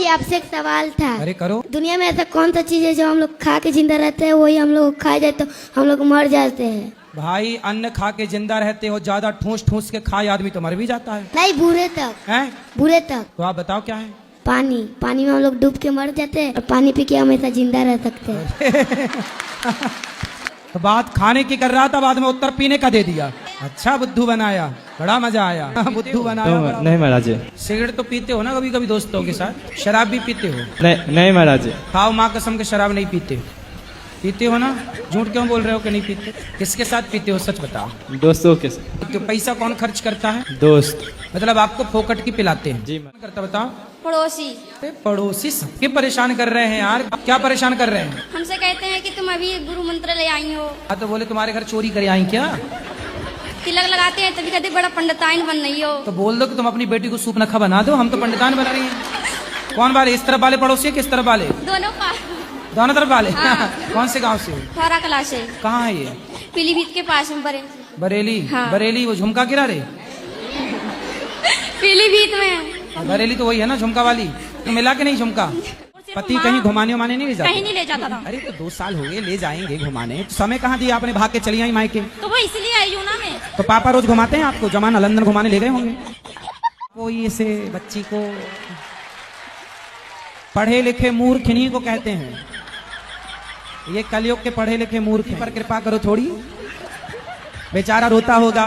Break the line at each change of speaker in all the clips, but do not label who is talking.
आपसे एक सवाल था।
अरे करो।
दुनिया में ऐसा कौन सा चीज है जो हम लोग खा के जिंदा रहते हैं, वही हम लोग खा जाए तो हम लोग मर जाते हैं?
भाई अन्न खा के जिंदा रहते हो, ज्यादा ठूस ठूस के खाए आदमी तो मर भी जाता है।
नहीं, बुरे तक।
हैं?
बुरे तक।
तो आप बताओ क्या है?
पानी। पानी में हम लोग डूब के मर जाते हैं और पानी पी के हमेशा जिंदा रह सकते हैं।
तो बात खाने की कर रहा था, बाद में उत्तर पीने का दे दिया। अच्छा बुद्धू बनाया, बड़ा मजा आया। बुद्धू बनाया।
नहीं महाराज जी।
सिगरेट तो पीते हो ना कभी कभी दोस्तों के साथ? शराब भी पीते हो?
नहीं महाराज जी।
खाओ माँ कसम के शराब नहीं पीते। पीते हो ना? झूठ क्यों बोल रहे हो कि नहीं पीते? किसके साथ पीते हो, सच बताओ।
दोस्तों के साथ।
तो पैसा कौन खर्च करता है?
दोस्त।
मतलब आपको फोकट की पिलाते हैं?
जी।
करता बताओ।
पड़ोसी।
पड़ोसी सबके परेशान कर रहे हैं यार। क्या परेशान कर रहे हैं?
हमसे कहते हैं कि तुम अभी गुरु मंत्र ले आई हो।
हाँ तो बोले तुम्हारे घर चोरी करे आई क्या?
तिलक लगाते हैं तभी कहते बड़ा पंडिताइन बन रही हो।
तो बोल दो कि तुम अपनी बेटी को सूप नखा बना दो, हम तो पंडितान बना रही हैं। कौन वाले? इस तरफ वाले पड़ोसी, किस तरफ वाले? दोनों तरफ वाले।
हाँ।
कौन से गांव से?
थोड़ा कला से।
कहाँ है ये?
पीलीभीत के पास में
बरेली।
हाँ।
बरेली वो झुमका गिरा रे?
पीलीभीत में।
बरेली तो वही है ना झुमका वाली? तो मिला के नहीं झुमका? पति कहीं घुमाने उमाने नहीं ले जाते?
कहीं नहीं ले जाता था।
अरे तो 2 साल हो गए, ले जाएंगे घुमाने। तो समय कहाँ दिया आपने? भाग के चली आई मायके।
तो वो इसलिए आई हूँ ना मैं।
तो पापा रोज घुमाते हैं आपको? जमाना लंदन घुमाने ले गए होंगे। कोई ऐसे बच्ची को पढ़े लिखे मूर्ख इन्हीं को कहते हैं। ये कलयुग के पढ़े लिखे मूर्ख पर कृपा करो थोड़ी। बेचारा रोता होगा।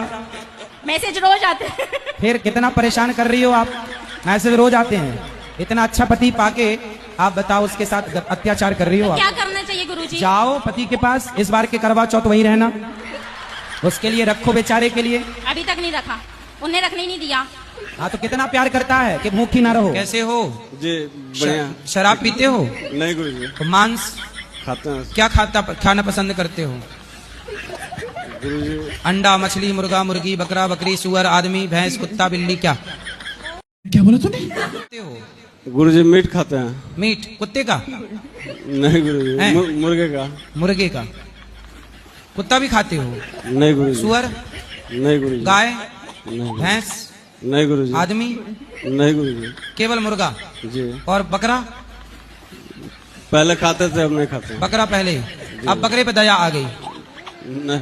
मैसेज रोज आते हैं।
फिर कितना परेशान कर रही हो आप? मैसेज रोज आते हैं। इतना अच्छा पति पाके आप बताओ उसके साथ अत्याचार कर रही हो आप।
क्या करना चाहिए गुरुजी?
जाओ पति के पास, इस बार के करवा चौथ वहीं रहना, उसके लिए रखो बेचारे के लिए।
अभी तक नहीं रखा, उन्हें रखने नहीं दिया।
हाँ तो कितना प्यार करता है कि भूखी ना रहो। कैसे हो
जी? बढ़िया।
शराब पीते हो?
नहीं गुरुजी।
तो मांस
खाते हैं
क्या खाना पसंद करते हो?
गुरुजी।
अंडा, मछली, मुर्गा, मुर्गी, बकरा, बकरी, सुअर, आदमी, भैंस, कुत्ता, बिल्ली। क्या बोला तूने? खाते हो?
गुरुजी मीट खाते हैं।
मीट? कुत्ते का?
नहीं गुरुजी। मुर्गे का।
मुर्गे का? कुत्ता भी खाते हो?
नहीं गुरुजी।
सुअर?
नहीं गुरुजी।
गाय?
नहीं।
भैंस?
नहीं गुरुजी।
आदमी?
नहीं गुरुजी।
केवल मुर्गा?
जी।
और बकरा?
पहले खाते थे, अब नहीं खाते।
बकरा पहले, अब बकरे पे दया आ गई?
नहीं।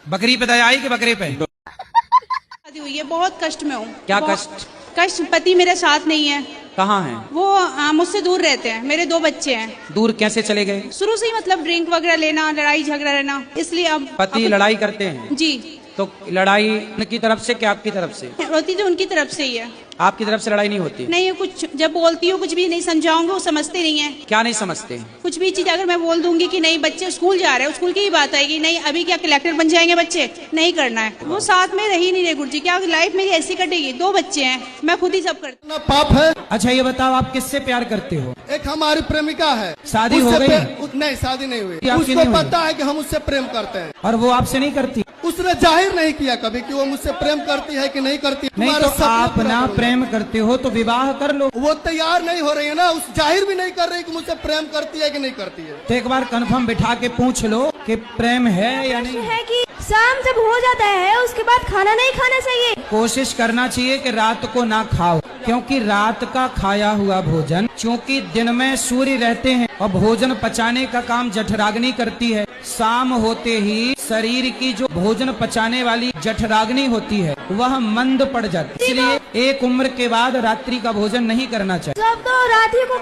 बकरी पे दया आई कि बकरे पे?
शादी हुई है, बहुत कष्ट में हूँ।
क्या कष्ट?
कष्ट, पति मेरे साथ नहीं है।
कहाँ है
वो? मुझसे दूर रहते हैं। मेरे 2 बच्चे हैं।
दूर कैसे चले गए?
शुरू से ही मतलब ड्रिंक वगैरह लेना, लड़ाई झगड़ा रहना, इसलिए अब
पति लड़ाई करते हैं?
जी।
तो लड़ाई उनकी तरफ से क्या आपकी तरफ से?
होती तो उनकी तरफ से ही है।
आपकी तरफ से लड़ाई नहीं होती?
नहीं, कुछ जब बोलती हूँ, कुछ भी नहीं समझाऊंगी, वो समझते नहीं है।
क्या नहीं समझते?
कुछ भी चीज अगर मैं बोल दूंगी कि नहीं बच्चे स्कूल जा रहे हैं, स्कूल की ही बात आएगी, नहीं अभी क्या कलेक्टर बन जाएंगे बच्चे, नहीं करना है। वो साथ में रह ही नहीं रहे गुरुजी। क्या लाइफ मेरी ऐसी कटेगी? 2 बच्चे हैं, मैं खुद ही सब करती हूँ।
पाप है।
अच्छा ये बताओ आप किससे प्यार करते हो?
एक हमारी प्रेमिका है।
शादी हो गई?
नहीं, शादी नहीं हुई।
आपकी
उसको
नहीं हुई?
पता है कि हम उससे प्रेम करते हैं।
और वो आपसे नहीं करती?
उसने जाहिर नहीं किया कभी कि वो मुझसे प्रेम करती है कि नहीं करती।
नहीं तो आप ना प्रेम करते हो तो विवाह कर लो।
वो तैयार नहीं हो रही है ना, उस जाहिर भी नहीं कर रही कि मुझसे प्रेम करती है कि नहीं करती है।
तो एक बार कंफर्म बिठा के पूछ लो कि प्रेम है या नहीं
है कि शाम जब हो जाता है उसके बाद खाना नहीं खाना चाहिए।
कोशिश करना चाहिए कि रात को ना खाओ, क्योंकि रात का खाया हुआ भोजन, चूंकि दिन में सूर्य रहते हैं और भोजन पचाने का काम जठराग्नि करती है, शाम होते ही शरीर की जो भोजन पचाने वाली जठराग्नि होती है वह मंद पड़ जाती है। इसलिए एक उम्र के बाद रात्रि का भोजन नहीं करना चाहिए।
सब तो रात ही को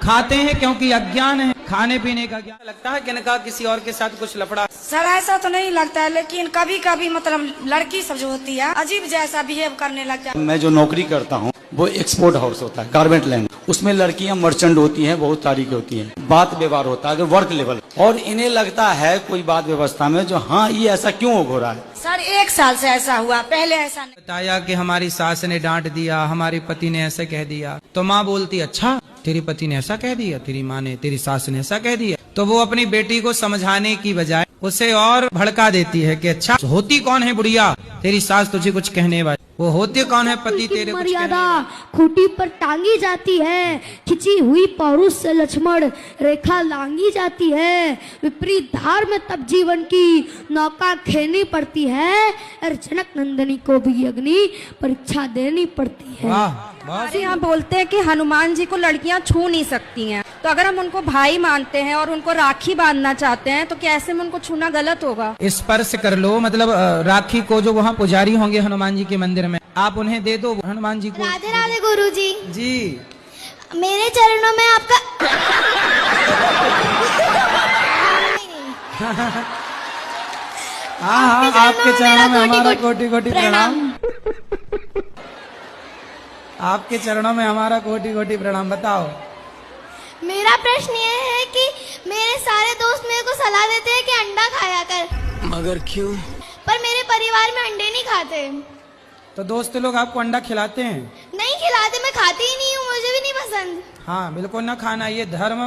खाते
हैं क्योंकि अज्ञान है, खाने पीने का ज्ञान। लगता है कि इनका किसी और के साथ कुछ लफड़ा?
सर ऐसा तो नहीं लगता है, लेकिन कभी कभी मतलब लड़की सब जो होती है अजीब जैसा बिहेव करने लग जाती है।
मैं जो नौकरी करता हूँ वो एक्सपोर्ट हाउस होता है, गारमेंट लैंड। उसमें लड़कियां मर्चेंट होती हैं, बहुत सारी की होती हैं। बात व्यवहार होता है अगर वर्क लेवल, और इन्हें लगता है कोई बात व्यवस्था में जो हाँ ये ऐसा क्यों हो रहा है।
सर 1 साल से ऐसा हुआ, पहले ऐसा नहीं।
बताया कि हमारी सास ने डांट दिया, हमारे पति ने ऐसा कह दिया, तो माँ बोलती अच्छा तेरी पति ने ऐसा कह दिया, तेरी माँ ने, तेरी सास ने ऐसा कह दिया। तो वो अपनी बेटी को समझाने की बजाय उसे और भड़का देती है कि अच्छा होती कौन है बुढ़िया तेरी सास तुझे कुछ कहने वाली, वो होते कौन है पति तेरे कुछ
मर्यादा खूंटी पर टांगी जाती है, खिंची हुई पौरुष से लक्ष्मण रेखा लांगी जाती है, विपरीत धार में तब जीवन की नौका खेनी पड़ती है, और जनक नंदनी को भी अग्नि परीक्षा देनी पड़ती है।
वाह
हमारे यहाँ बोलते हैं कि हनुमान जी को लड़कियाँ छू नहीं सकती हैं, तो अगर हम उनको भाई मानते हैं और उनको राखी बांधना चाहते हैं तो क्या ऐसे में उनको छूना गलत होगा?
स्पर्श कर लो, मतलब राखी को जो वहाँ पुजारी होंगे हनुमान जी के मंदिर में, आप उन्हें दे दो हनुमान जी को।
राधे राधे गुरुजी।
जी
मेरे चरणों में आपका
हाँ, आपके चरणों में हमारा कोटि कोटि प्रणाम। आपके चरणों में हमारा कोटि कोटि प्रणाम। बताओ।
मेरा प्रश्न ये है कि मेरे सारे दोस्त मेरे को सलाह देते हैं कि अंडा खाया कर,
मगर क्यों?
पर मेरे परिवार में अंडे नहीं खाते।
तो दोस्त लोग आपको अंडा खिलाते हैं?
नहीं खिलाते, मैं खाती ही नहीं हूँ, मुझे भी नहीं पसंद।
हाँ बिल्कुल ना खाना, ये धर्म।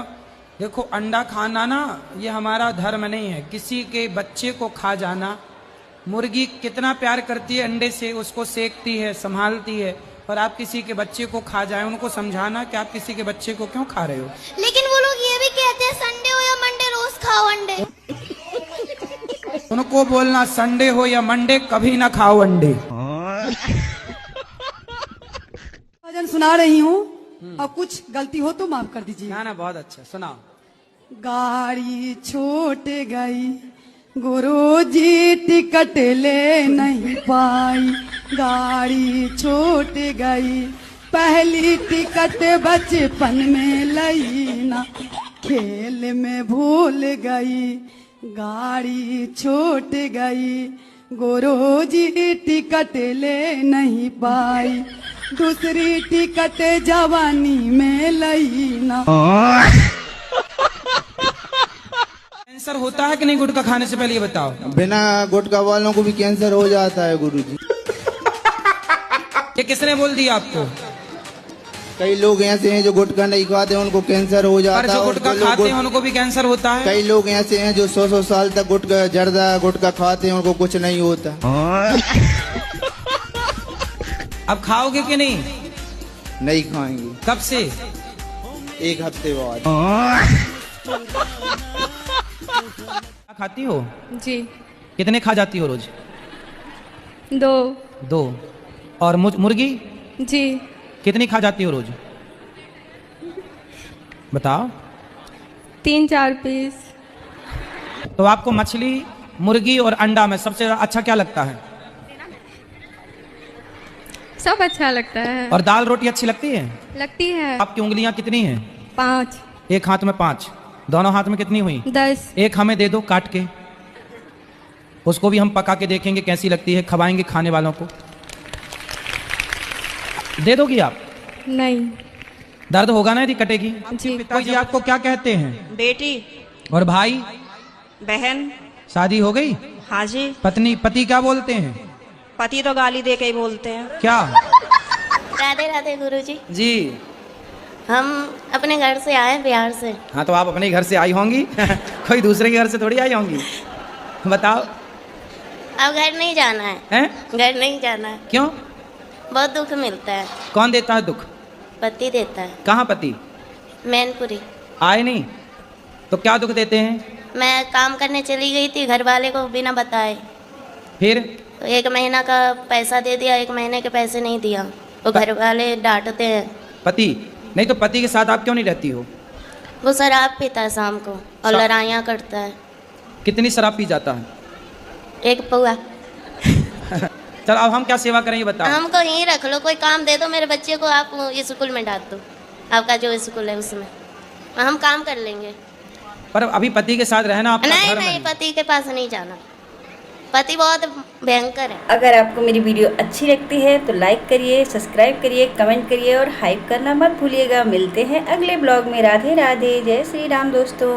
देखो अंडा खाना ना, ये हमारा धर्म नहीं है। किसी के बच्चे को खा जाना, मुर्गी कितना प्यार करती है अंडे से, उसको सेकती है, संभालती है, और आप किसी के बच्चे को खा जाए, उनको समझाना कि आप किसी के बच्चे को क्यों खा रहे हो।
लेकिन वो लोग ये भी कहते हैं संडे हो या मंडे रोज खाओ अंडे।
उनको बोलना संडे हो या मंडे कभी ना खाओ अंडे।
भजन सुना रही हूँ और कुछ गलती हो तो माफ कर दीजिए।
ना ना बहुत अच्छा, सुनाओ।
गाड़ी छूट गई, गुरुजी टिकट ले नहीं पाई, गाड़ी छूट गई, पहली टिकट बचपन में लई ना, खेल में भूल गई, गाड़ी छूट गई, गुरुजी टिकट ले नहीं पाई, दूसरी टिकट जवानी में लई ना।
कैंसर होता है कि नहीं गुटखा खाने से पहले ये बताओ।
बिना गुटखा वालों को भी कैंसर हो जाता है गुरुजी।
ये किसने बोल दिया आपको?
कई लोग ऐसे हैं जो गुटखा नहीं खाते उनको कैंसर हो जाता है,
जो गुटखा खाते हैं उनको भी कैंसर होता है।
कई लोग ऐसे हैं जो 100 साल तक गुटखा जर्दा गुटखा खाते हैं उनको कुछ नहीं होता।
अब खाओगे कि नहीं?
नहीं खाएंगे।
कब से?
1 हफ्ते बाद।
खाती हो?
जी।
कितने खा जाती हो रोज?
2।
और मुर्गी?
जी।
कितनी खा जाती हो रोज? बताओ।
3-4 पीस।
तो आपको मछली, मुर्गी और अंडा में सबसे अच्छा क्या लगता है?
सब अच्छा लगता है।
और दाल रोटी अच्छी लगती है?
लगती है।
आपकी उंगलियां कितनी हैं?
5।
एक हाथ में 5, दोनों हाथ में कितनी हुई?
10।
एक हमें दे दो काट के, उसको भी हम पका के देखेंगे कैसी लगती है, खवाएंगे खाने वालों को। दे दोगी आप?
नहीं।
दर्द होगा ना यदि कटेगी?
जी।
पिताजी आपको क्या कहते हैं?
बेटी।
और भाई?
बहन।
शादी हो गई?
हाँ जी।
पति क्या बोलते हैं?
पति तो गाली दे के ही बोलते हैं।
क्या?
राधे राधे गुरुजी।
जी।
हम अपने घर से आए बिहार से।
हाँ तो आप अपने घर से आई होंगी कोई दूसरे के घर से थोड़ी आई होंगी। बताओ।
अब घर नहीं जाना है।
हैं?
घर नहीं जाना है।
क्यों?
बहुत दुख मिलता है।
कौन देता है दुख?
पति देता है।
कहाँ पति?
मैनपुरी।
आए नहीं तो क्या दुख देते हैं?
मैं काम करने चली गई थी, घर वाले को बिना बताए।
फिर?
तो 1 महीना का पैसा दे दिया, 1 महीने के पैसे नहीं दिया, तो घर वाले डांटते हैं।
पति नहीं तो पति के साथ आप क्यों नहीं रहती हो?
वो शराब पीता है शाम को और लड़ाइयाँ करता है।
कितनी शराब पी जाता है?
1 पौआ।
चल अब हम क्या सेवा करें ये बताओ।
हमको यहीं रख लो, कोई काम दे दो मेरे बच्चे को, आप स्कूल में डाल दो, आपका जो स्कूल है उसमें हम काम कर लेंगे।
पर अभी पति के साथ रहना आपका
नहीं
धर्म
नहीं,
है।
पति के पास नहीं जाना, पति बहुत भयंकर है।
अगर आपको मेरी वीडियो अच्छी लगती है तो लाइक करिए, सब्सक्राइब करिए, कमेंट करिए और हाइप करना मत भूलिएगा। मिलते हैं अगले ब्लॉग में। राधे राधे, जय श्री राम दोस्तों।